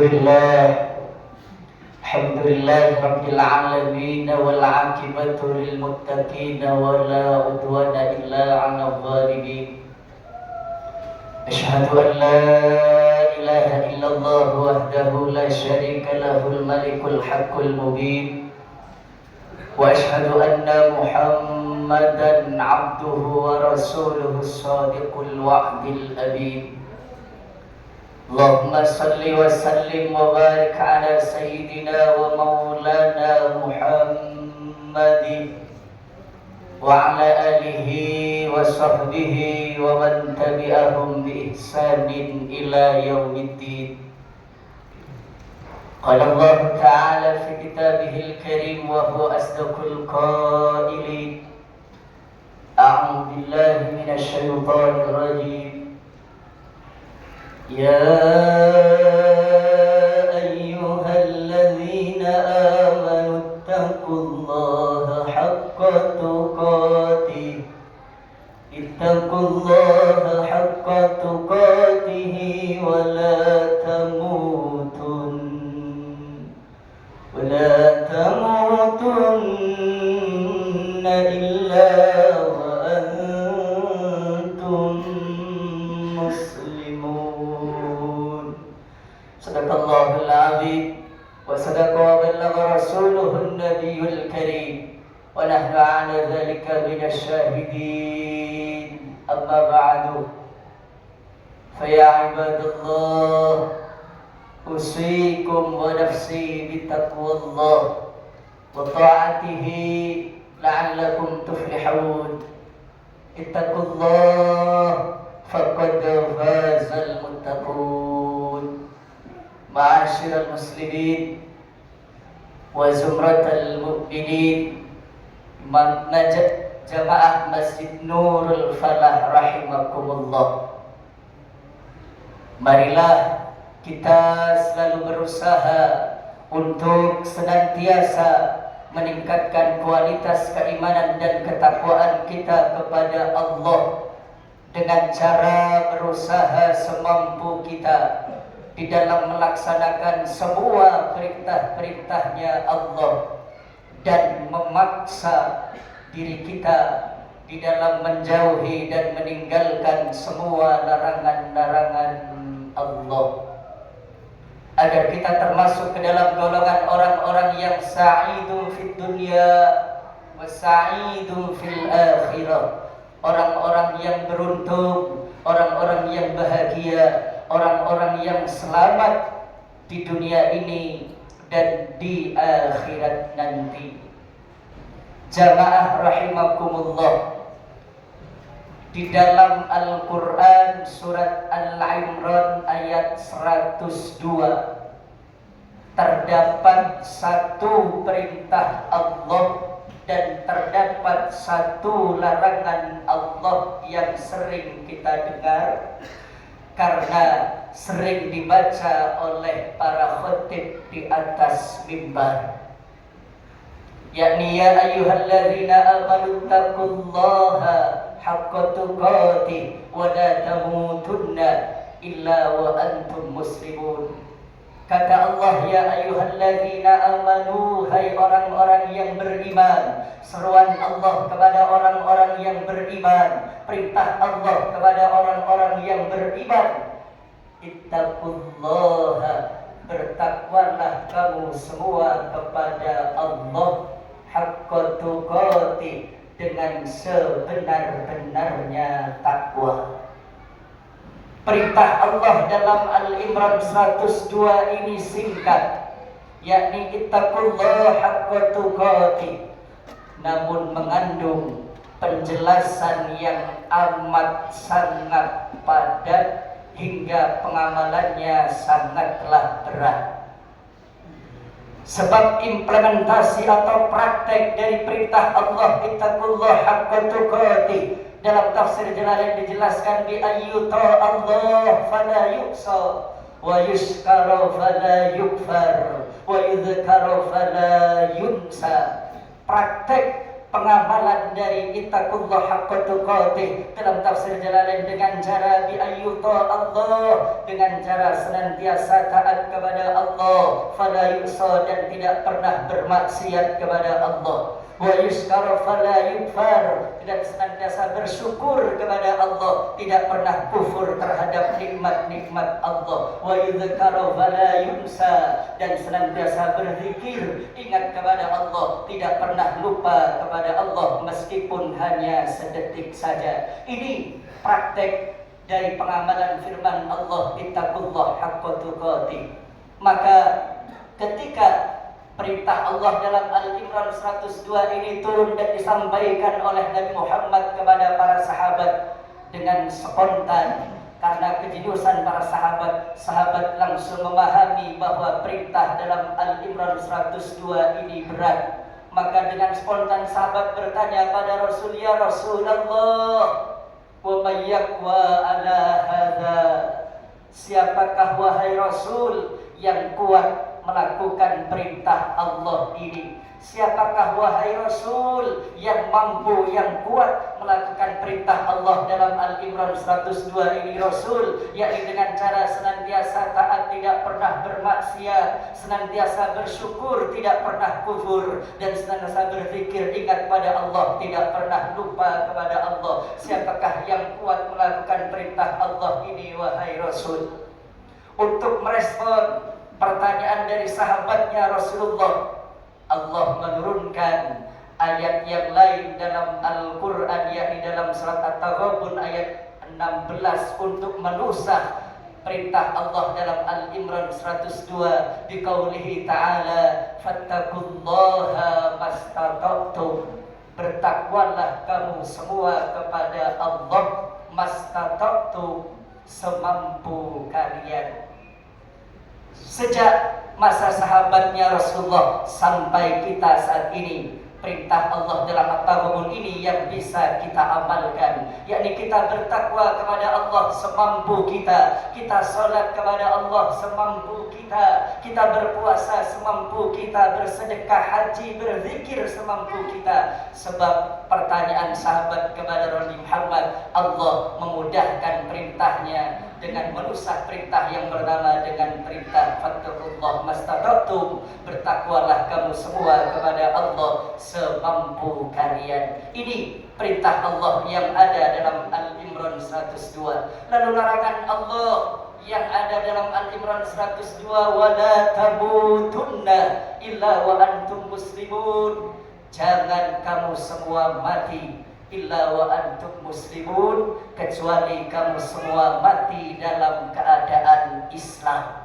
Alhamdulillah Rabbil Alamin wal aqibatu lil muttaqin wa la udwana illa 'alal zalimin. Asyhadu an la ilaha illallah wahdahu la syarika lahul malikul haqqul mubin. Wa asyhadu anna Muhammadan 'abduhu wa rasuluhu shadiqul wa'dil amin. Allahumma salli wa sallim wa barik ala sayyidina wa maulana Muhammadin wa ala alihi wa sahbihi wa man tabi'ahum bi ihsanin ila yaumiddin. Qala Allah ta'ala fi kitabihil karim wa huwa asdaqul qailin. A'udzu billahi minasy syaithanir rajim. يا أيها الذين آمنوا اتقوا الله حق تقاته ولا تموتن إلا وأنتم مسلمون. Sadaqallahul azim wa sadaqa wa ballagha rasuluhun nabiyul karim wa nahnu ala dhalika minasy syahidin. Amma ba'du, fa ya ibadallah, usikum wa nafsi bitaqwallah wa ta'atihi la'allakum tuflihun. Ittaqullah faqad fazal muttaqun. Ma'asyiral muslimin wa zumratal mu'minin, jamaah Masjid Nurul Falah rahimakumullah. Marilah kita selalu berusaha untuk senantiasa meningkatkan kualitas keimanan dan ketakwaan kita kepada Allah dengan cara berusaha semampu kita di dalam melaksanakan semua perintah-perintahnya Allah dan memaksa diri kita di dalam menjauhi dan meninggalkan semua larangan-larangan Allah, agar kita termasuk ke dalam golongan orang-orang yang sa'idun fid dunya wa sa'idun fil akhirah, orang-orang yang beruntung, orang-orang yang bahagia, orang-orang yang selamat di dunia ini dan di akhirat nanti. Jamaah rahimakumullah, di dalam Al-Quran surat Al-Imran ayat 102 terdapat satu perintah Allah dan terdapat satu larangan Allah yang sering kita dengar karena sering dibaca oleh para khatib di atas mimbar, yakni ya ayyuhalladzina amanu taqullaha haqqa tuqatih wa la tamutunna illa wa antum muslimun. Kata Allah, ya ayyuhalladzina amanu, hai orang-orang yang beriman. Seruan Allah kepada orang-orang yang beriman, perintah Allah kepada orang-orang yang beriman. Ittaqullaha, bertakwalah kamu semua kepada Allah, haqqa tuqatih, dengan sebenar-benarnya takwa. Perintah Allah dalam Al-Imran 102 ini singkat, yakni ittaqullaha haqqa tuqatih, namun mengandung penjelasan yang amat sangat padat hingga pengamalannya sangatlah berat. Sebab implementasi atau praktek dari perintah Allah ittaqullaha haqqa tuqatih dalam tafsir Jalalain dijelaskan bi ayyuta Allah fala yuqsa wa yushkara fala yukfar wa yudhkara fala yunsa. Praktek Pengamalan dari ittaqullah haqqa tuqatih dalam tafsir Jalalain dengan cara biayyuta Allah, dengan cara senantiasa taat kepada Allah, fala yusa dan tidak pernah bermaksiat kepada Allah, wa yuskara fala yukfar dan senantiasa bersyukur kepada Allah, tidak pernah kufur terhadap nikmat-nikmat Allah, wa yudhkara fala yunsa dan senantiasa berzikir ingat kepada Allah, tidak pernah lupa kepada Allah meskipun hanya sedetik saja. Ini praktek dari pengamalan firman Allah, ittaqullah haqqa tuqatih. Maka ketika perintah Allah dalam Al-Imran 102 ini turun dan disampaikan oleh Nabi Muhammad kepada para sahabat dengan spontan, karena kejeniusan para sahabat langsung memahami bahwa perintah dalam Al-Imran 102 ini berat. Maka dengan spontan sahabat bertanya pada Rasul, ya Rasulullah, wa may yaqwa ala hadza, siapakah wahai Rasul yang kuat melakukan perintah Allah ini? Siapakah wahai Rasul yang mampu, yang kuat melakukan perintah Allah dalam Al-Imran 102 ini Rasul? Yakni dengan cara senantiasa taat, tidak pernah bermaksiat, senantiasa bersyukur, tidak pernah kufur, dan senantiasa berzikir ingat pada Allah, tidak pernah lupa kepada Allah. Siapakah yang kuat melakukan perintah Allah ini wahai Rasul? Untuk merespon pertanyaan dari sahabatnya Rasulullah, Allah menurunkan ayat yang lain dalam Al-Quran, yakni dalam surat At-Taghabun ayat 16 untuk menusah perintah Allah dalam Al-Imran 102 biqaulihi ta'ala fattaqullaha mastata'tum, bertakwalah kamu semua kepada Allah mastata'tum, semampu kalian. Sejak masa sahabatnya Rasulullah sampai kita saat ini, perintah Allah dalam At-Taghabun ini yang bisa kita amalkan, yakni kita bertakwa kepada Allah semampu kita, kita salat kepada Allah semampu kita, kita berpuasa semampu kita, bersedekah, haji, berzikir semampu kita. Sebab pertanyaan sahabat kepada Nabi Muhammad, Allah memudahkan perintahnya dengan menusah perintah yang bernama dengan perintah fattaqullah mastata'tum, bertakwalah kamu semua kepada Allah semampu kalian. Ini perintah Allah yang ada dalam Al-Imran 102. Lalu larangan Allah yang ada dalam Al-Imran 102, wala tamutunna illa wa antum muslimun, jangan kamu semua mati illa wa antum muslimun, kecuali kamu semua mati dalam keadaan Islam.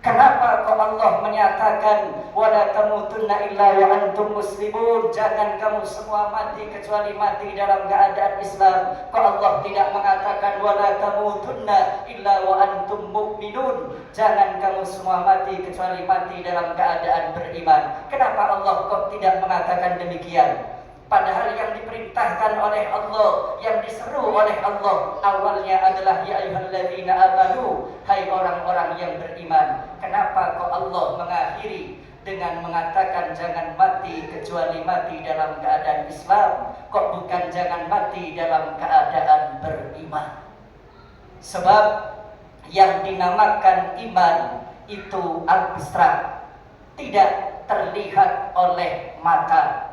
Kenapa kok Allah menyatakan wala tamutunna illa wa antum muslimun, jangan kamu semua mati kecuali mati dalam keadaan Islam? Kok Allah tidak mengatakan wala tamutunna illa wa antum mu'minun, jangan kamu semua mati kecuali mati dalam keadaan beriman? Kenapa Allah kok tidak mengatakan demikian? Padahal yang diperintahkan oleh Allah, yang diseru oleh Allah awalnya adalah ya ayyuhalladzina amanu, hai orang-orang yang beriman. Kenapa kok Allah mengakhiri dengan mengatakan jangan mati kecuali mati dalam keadaan Islam? Kok bukan jangan mati dalam keadaan beriman? Sebab yang dinamakan iman itu abstrak, tidak terlihat oleh mata.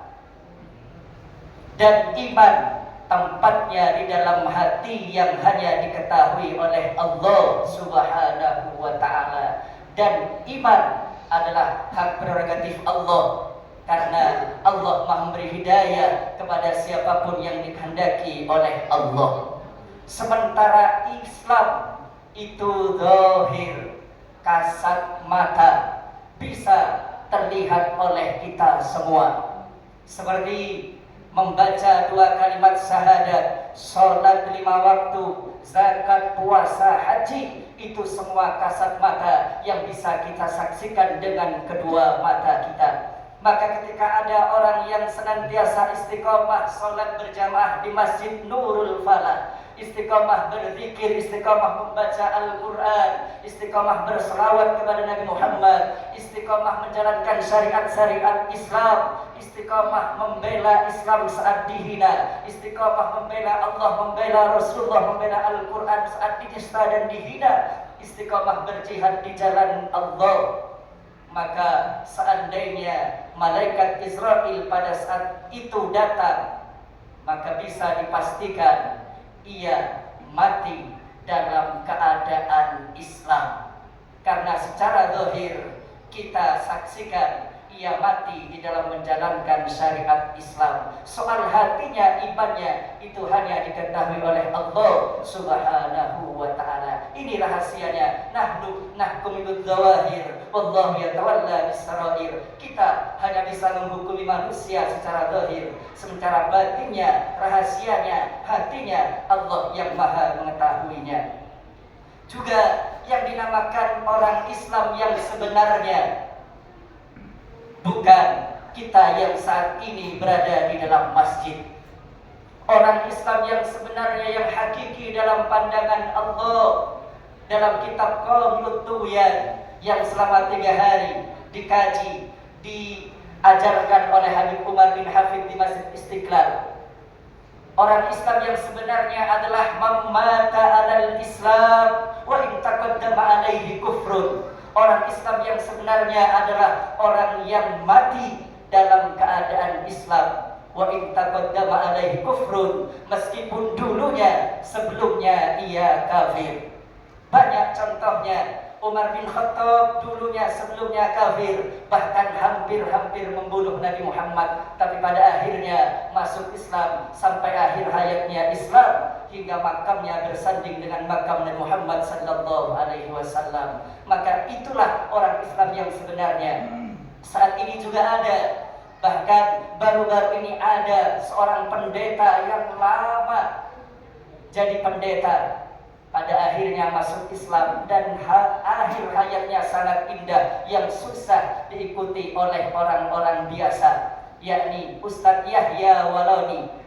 Dan iman tempatnya di dalam hati yang hanya diketahui oleh Allah Subhanahu wa ta'ala. Dan iman adalah hak prerogatif Allah, karena Allah memberi hidayah kepada siapapun yang dikehendaki oleh Allah. Sementara Islam itu zahir, kasat mata, bisa terlihat oleh kita semua. Seperti membaca 2 kalimat syahadat, sholat 5 waktu, zakat, puasa, haji, itu semua kasat mata yang bisa kita saksikan dengan kedua mata kita. Maka ketika ada orang yang senantiasa istiqomah sholat berjamaah di Masjid Nurul Falah, istiqamah berzikir, istiqamah membaca Al-Quran, istiqamah berselawat kepada Nabi Muhammad, istiqamah menjalankan syariat-syariat Islam, istiqamah membela Islam saat dihina, istiqamah membela Allah, membela Rasulullah, membela Al-Quran saat dinista dan dihina, istiqamah berjihad di jalan Allah. Maka seandainya malaikat Israel pada saat itu datang, maka bisa dipastikan ia mati dalam keadaan Islam. Karena secara zahir kita saksikan ia mati di dalam menjalankan syariat Islam. Soal hatinya, imannya, itu hanya diketahui oleh Allah Subhanahu wa ta'ala. Ini rahasianya. Nahnu nahkumu bidzawahir wallahu yatawalla bis-sarair. Kita hanya bisa menghukumi manusia secara zahir, sementara batinnya, rahasianya, hatinya, Allah yang maha mengetahuinya. Juga yang dinamakan orang Islam yang sebenarnya bukan kita yang saat ini berada di dalam masjid. Orang Islam yang sebenarnya, yang hakiki dalam pandangan Allah, dalam kitab Qaulul Tuyan yang selama 3 hari dikaji, diajarkan oleh Habib Umar bin Hafid di Masjid Istiqlal. Orang Islam yang sebenarnya adalah mamata alal Islam wa in taqaddama alaihi kufrun. Orang Islam yang sebenarnya adalah orang yang mati dalam keadaan Islam. Wa in taqaddama alaihi kufrun, meskipun dulunya, sebelumnya ia kafir. Banyak contohnya. Umar bin Khattab dulunya, sebelumnya kafir, bahkan hampir-hampir membunuh Nabi Muhammad, tapi pada akhirnya masuk Islam sampai akhir hayatnya Islam, hingga makamnya bersanding dengan makam Nabi Muhammad sallallahu alaihi wasallam. Maka itulah orang Islam yang sebenarnya. Saat ini juga ada, bahkan baru-baru ini ada seorang pendeta yang lama jadi pendeta, pada akhirnya masuk Islam dan akhir hayatnya sangat indah yang susah diikuti oleh orang-orang biasa, yakni Ustadz Yahya Waloni.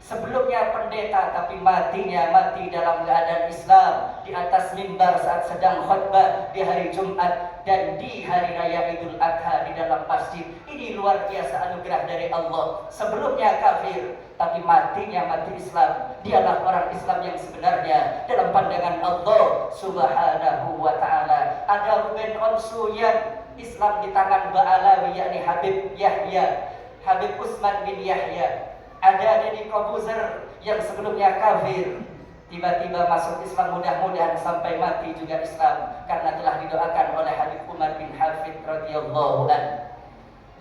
Sebelumnya pendeta, tapi matinya mati dalam keadaan Islam, di atas mimbar saat sedang khutbah di hari Jumat dan di hari raya Idul Adha di dalam masjid. Ini luar biasa anugerah dari Allah. Sebelumnya kafir, tapi matinya mati Islam. Dialah orang Islam yang sebenarnya dalam pandangan Allah Subhanahu wa ta'ala. Ada Ruben Onsu yang Islam di tangan Ba'alawi, yakni Habib Yahya, Habib Usman bin Yahya. Ada Deddy Kobuzer yang sebelumnya kafir, tiba-tiba masuk Islam, mudah-mudahan sampai mati juga Islam, karena telah didoakan oleh Habib Umar bin Hafid radhiyallahu anhu.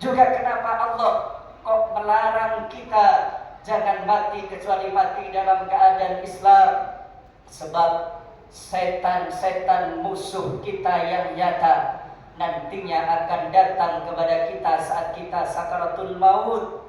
Juga kenapa Allah kok melarang kita jangan mati kecuali mati dalam keadaan Islam? Sebab setan-setan musuh kita yang nyata nantinya akan datang kepada kita saat kita sakaratul maut,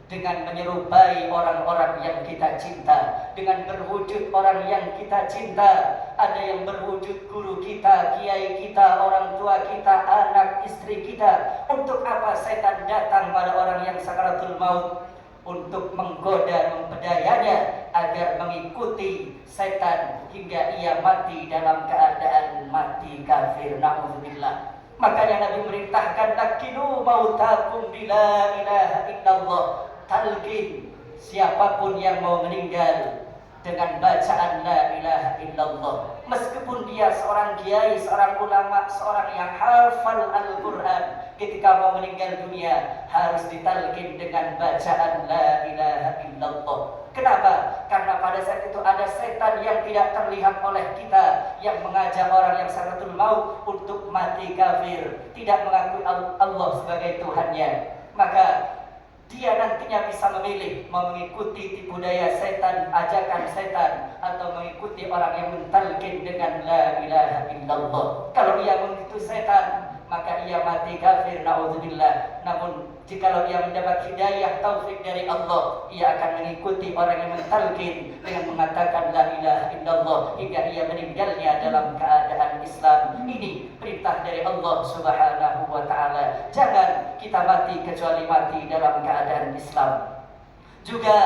dengan menyerupai orang-orang yang kita cinta, dengan berwujud orang yang kita cinta. Ada yang berwujud guru kita, kiai kita, orang tua kita, anak istri kita. Untuk apa setan datang pada orang yang sakaratul maut? Untuk menggoda, mempedayanya agar mengikuti setan hingga ia mati dalam keadaan mati kafir. Na'udzubillah. Makanya Nabi merintahkan, lakinu mautakum bila ilaha illallah. Talqin siapapun yang mau meninggal dengan bacaan la ilaha illallah, meskipun dia seorang kiai, seorang ulama, seorang yang hafal Al-Quran, ketika mau meninggal dunia harus ditalqin dengan bacaan la ilaha illallah. Kenapa? Karena pada saat itu ada setan yang tidak terlihat oleh kita yang mengajak orang yang sakaratul maut untuk mati kafir, tidak mengakui Allah sebagai Tuhannya. Maka dia nantinya bisa memilih mau mengikuti tipu daya setan, ajakan setan, atau mengikuti orang yang mentalkin dengan la ilaha illallah. Kalau ia mengikuti setan, maka ia mati kafir, na'udzubillah. Namun jikalau ia mendapat hidayah taufik dari Allah, ia akan mengikuti orang yang mentalkin dengan mengatakan la ilaha illallah hingga ia meninggalnya dalam keadaan Islam. Ini perintah dari Allah Subhanahu wa ta'ala. Jangan kita mati kecuali mati dalam keadaan Islam. Juga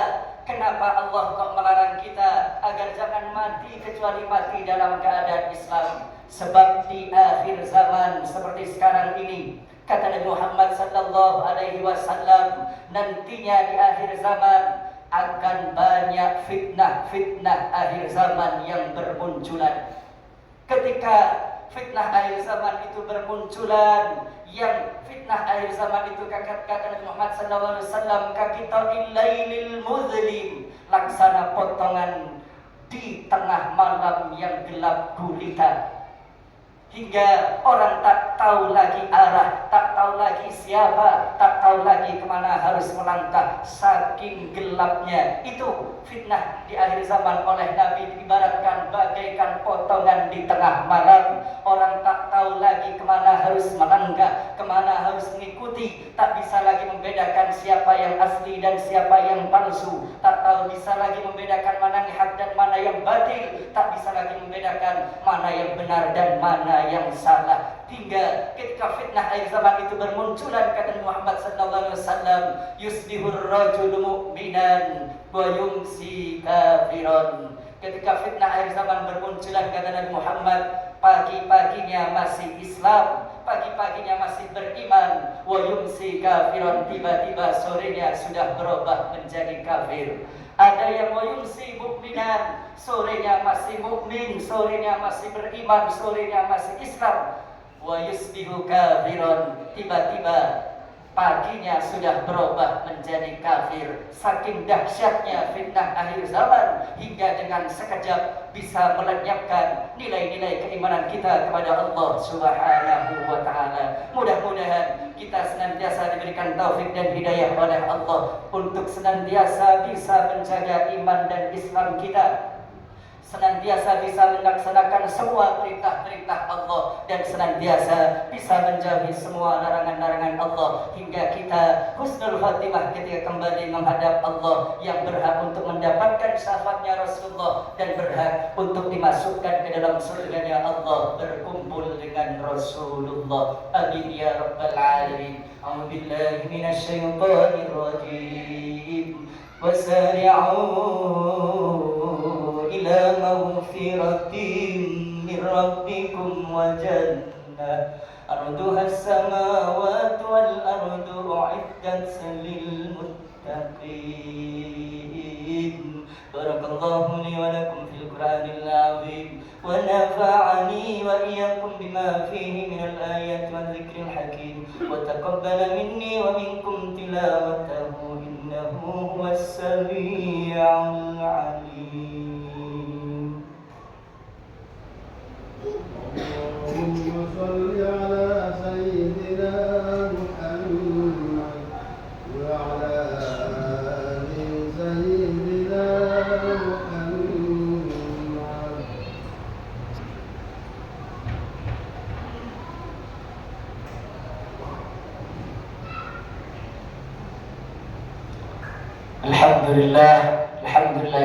Kenapa Allah kok melarang kita agar jangan mati kecuali mati dalam keadaan Islam? Sebab di akhir zaman seperti sekarang ini, kata Nabi Muhammad sallallahu alaihi wasallam, nantinya di akhir zaman akan banyak fitnah-fitnah akhir zaman yang bermunculan. Ketika fitnah akhir zaman itu bermunculan, yang fitnah akhir zaman itu kata Nabi Muhammad SAW, kakita'il lailil muzlim, laksana potongan di tengah malam yang gelap gulita, hingga orang tak tahu lagi arah, tak tahu lagi siapa, tak tahu lagi kemana harus melangkah, saking gelapnya. Itu fitnah di akhir zaman oleh Nabi diibaratkan bagaikan potongan di tengah malam. Orang tak tahu lagi kemana harus melangkah, kemana harus mengikuti, tak bisa lagi membedakan siapa yang asli dan siapa yang palsu, tak tahu bisa lagi membedakan mana yang hak dan mana yang batil, tak bisa lagi membedakan mana yang benar dan mana yang salah. Hingga ketika fitnah akhir zaman itu bermunculan, kata Muhammad sallallahu alaihi wasallam, yusbihur rajulu mu'minan wa yumsi kafiran. Ketika fitnah akhir zaman bermunculan, kata Nabi Muhammad, pagi-paginya masih Islam, pagi-paginya masih beriman, wa yumsi kafiran, tiba-tiba sorenya sudah berubah menjadi kafir. Ada yang wa yumsi mukminan, sorenya masih mukmin, sorenya masih beriman, sorenya masih Islam. Wa yusbihu kafiran, tiba-tiba paginya sudah berubah menjadi kafir. Saking dahsyatnya fitnah akhir zaman, hingga dengan sekejap bisa melenyapkan nilai-nilai keimanan kita kepada Allah Subhanahu wa ta'ala. Mudah-mudahan kita senantiasa diberikan taufik dan hidayah oleh Allah untuk senantiasa bisa menjaga iman dan Islam kita, senantiasa bisa melaksanakan semua perintah-perintah Allah, dan senantiasa bisa menjauhi semua larangan-larangan Allah, hingga kita husnul khatimah ketika kembali menghadap Allah yang berhak untuk mendapatkan syafaatnya Rasulullah dan berhak untuk dimasukkan ke dalam surganya Allah, berkumpul dengan Rasulullah. Amin ya rabbal alamin. A'udzu billahi minasy syaithanir rajim. Wasari'u إلى مغفرة من ربكم وجنة أرضها السماوات والأرض أعدت للمتقين. بارك الله لي ولكم في القرآن العظيم ونفعني وإياكم بما فيه من الآيات والذكر الحكيم وتقبل مني ومنكم تلاوته إنه هو السميع العليم. اللهم صل على سيدنا محمد وعلى آل سيدنا محمد. Alhamdulillah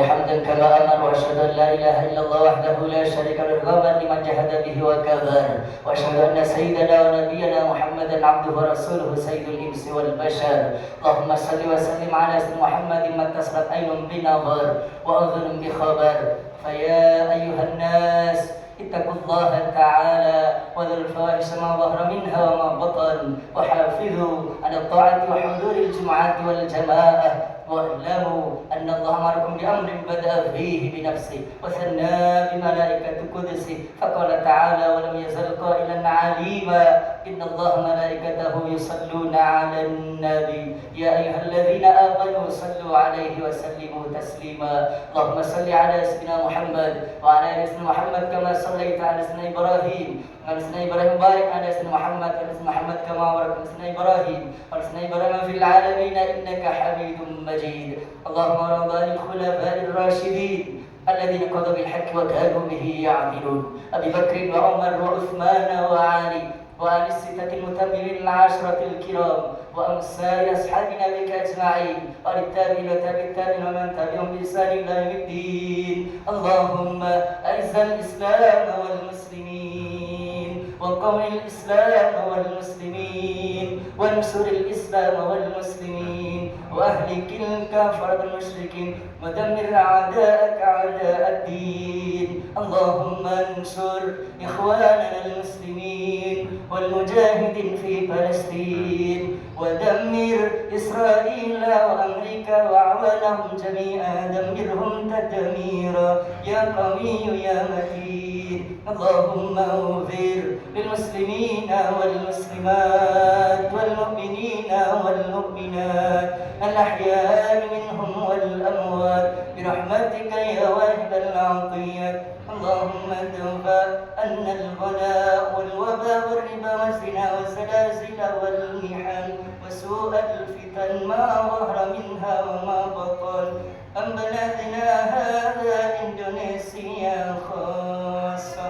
hamdan kama amar, wa asyhadu an la ilaha illallah wahdahu la syarika lahu ghaban liman jahada bihi wa kadhar, wa asyhadu anna sayyidana wa nabiyyana Muhammadan abduhu wa rasuluhu sayyidul insi wal bashar. Allahumma salli wa sallim ala sayyidina Muhammadin man tasrat aynun bi nazar wa adhunun bi khabar. Fa ya ayyuhan nas ittaqullaha ta'ala wa dhul fawahish ma dhahara minha wa ma batan, wa hafidhu ala ta'ati wa huduril jum'ati wal jama'ah. واعلموا أن الله أمركم بأمر بدأ فيه بنفسه وثنى بملائكة قدسه، فقال تعالى ولم يزل قائلا عليما إن الله ملائكته يصلون على النبي يا أيها الذين آمنوا صلوا عليه وسلموا تسليما. اللهم صل على سيدنا محمد وعلى آل سيدنا محمد كما صليت على سيدنا إبراهيم وعلى سيدنا إبراهيم بارك على سيدنا محمد وعلى سيدنا محمد كما باركت على سيدنا إبراهيم وعلى سيدنا إبراهيم في العالمين إنك حميد مجيد. اللهم رضى عن الخلفاء الراشدين الذين قضوا بالحق وكانوا به يعدلون، أبي بكر وعمر وعثمان وعلي وآل الستة المتممين العشرة الكرام وأمثال أصحاب نبيك أجمعين وللتابعين وتابعين ومن تبعهم بإحسان إلى يوم الدين. اللهم أعز الإسلام والمسلمين وقوم الإسلام والمسلمين وانصر الإسلام والمسلمين وأهلك الكافرة المشركين ودمر أعداءك أعداء الدين. اللهم انصر إخواننا المسلمين والمجاهدين في فلسطين ودمر إسرائيل وأمريكا وأعوانهم جميعا، دمرهم تدميرا يا قوي يا متين. اللهم اغفر للمسلمين والمسلمات والمؤمنين والمؤمنات الأحياء منهم والأموات برحمتك يا واهب العطيات. اللهم ادفع عنا الغلاء والوباء والربا والزنا والزلازل والمحن وسوء الفتن ما ظهر منها وما بطن عن بلدنا هذا إندونيسيا خاصة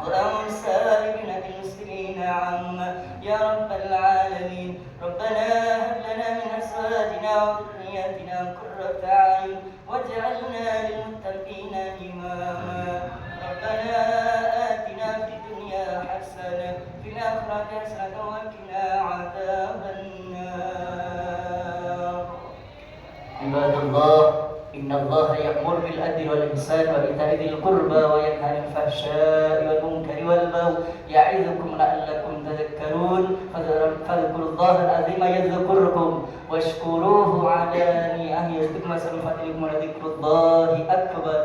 وعن سائر المسلمين عامة يا رب العالمين. ربنا هب لنا من أزواجنا وذرياتنا قرة أعين واجعلنا للمتقين إماما. ربنا آتنا في الدنيا حسنة في الآخرة حسنة وقنا عذاب النار. عباد الله، إن الله يأمر بالعدل والإحسان وإيتاء ذي القربى وينهى عن الفحشاء والمنكر والبغي يعظكم لعلكم تذكرون. فاذكروا الله العظيم يذكركم واشكروه على نعمه يزدكم وسبحانه ولذكر الله أكبر.